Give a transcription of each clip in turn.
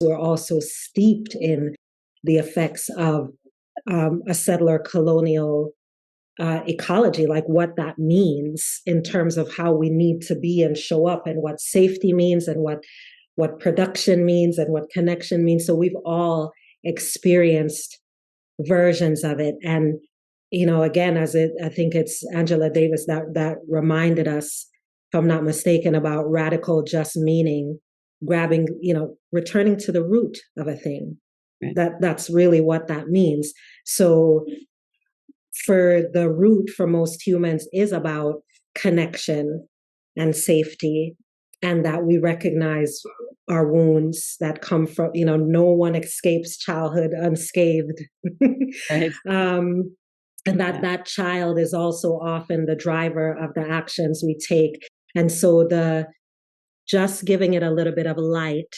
were also steeped in the effects of a settler colonial ecology, like what that means in terms of how we need to be and show up, and what safety means, and what production means, and what connection means. So we've all experienced versions of it. And, again, I think it's Angela Davis that reminded us, if I'm not mistaken, about radical just meaning, grabbing, returning to the root of a thing. Right. That's really what that means. So for the root for most humans is about connection and safety, and that we recognize our wounds that come from, no one escapes childhood unscathed. Right. And that child is also often the driver of the actions we take. And so just giving it a little bit of light,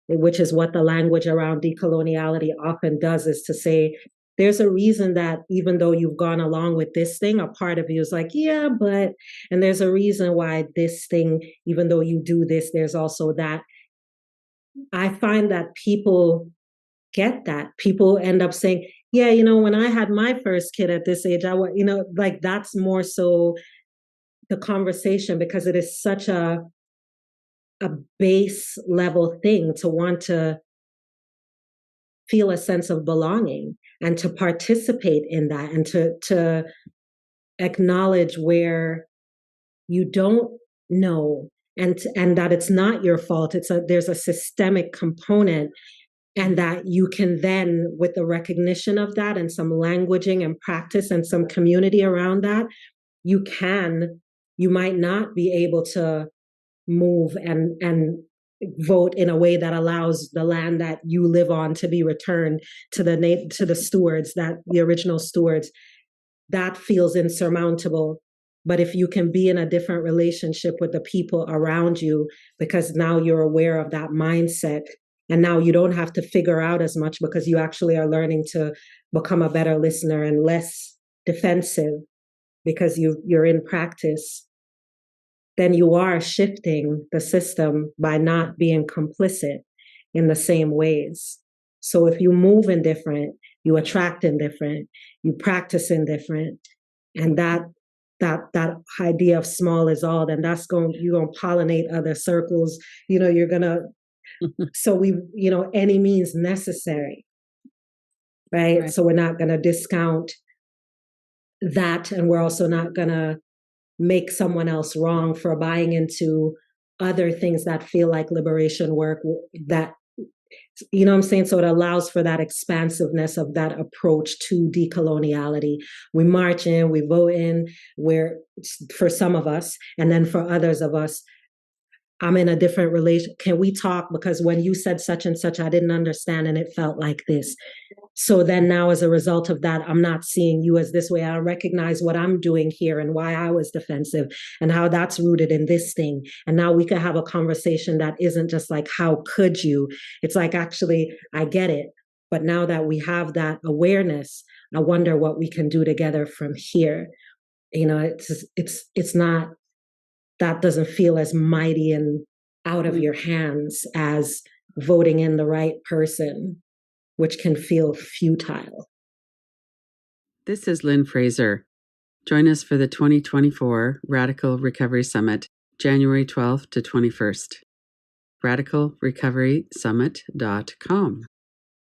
which is what the language around decoloniality often does, is to say, there's a reason that even though you've gone along with this thing, a part of you is like, yeah, but, and there's a reason why this thing, even though you do this, there's also that. I find that people get that. People end up saying, yeah, when I had my first kid at this age, like that's more so the conversation, because it is such a base level thing to want to feel a sense of belonging and to participate in that, and to acknowledge where you don't know, and that it's not your fault. There's a systemic component, and that you can then, with the recognition of that and some languaging and practice and some community around that, you might not be able to move and vote in a way that allows the land that you live on to be returned to the stewards, the original stewards. That feels insurmountable. But if you can be in a different relationship with the people around you, because now you're aware of that mindset, and now you don't have to figure out as much, because you actually are learning to become a better listener and less defensive, because you're in practice, then you are shifting the system by not being complicit in the same ways. So if you move in different, you attract in different, you practice in different, and that idea of small is all, then you're going to pollinate other circles. You're going to, so any means necessary, right? So we're not going to discount that, and we're also not going to make someone else wrong for buying into other things that feel like liberation work, that, what I'm saying? So it allows for that expansiveness of that approach to decoloniality. We march in, we vote in, for some of us, and then for others of us, I'm in a different relation. Can we talk? Because when you said such and such, I didn't understand, and it felt like this. So then now, as a result of that, I'm not seeing you as this way. I recognize what I'm doing here and why I was defensive and how that's rooted in this thing. And now we can have a conversation that isn't just like, how could you? It's like, actually, I get it. But now that we have that awareness, I wonder what we can do together from here. It's not, that doesn't feel as mighty and out of your hands as voting in the right person, which can feel futile. This is Lynn Fraser. Join us for the 2024 Radical Recovery Summit, January 12th to 21st. RadicalRecoverySummit.com.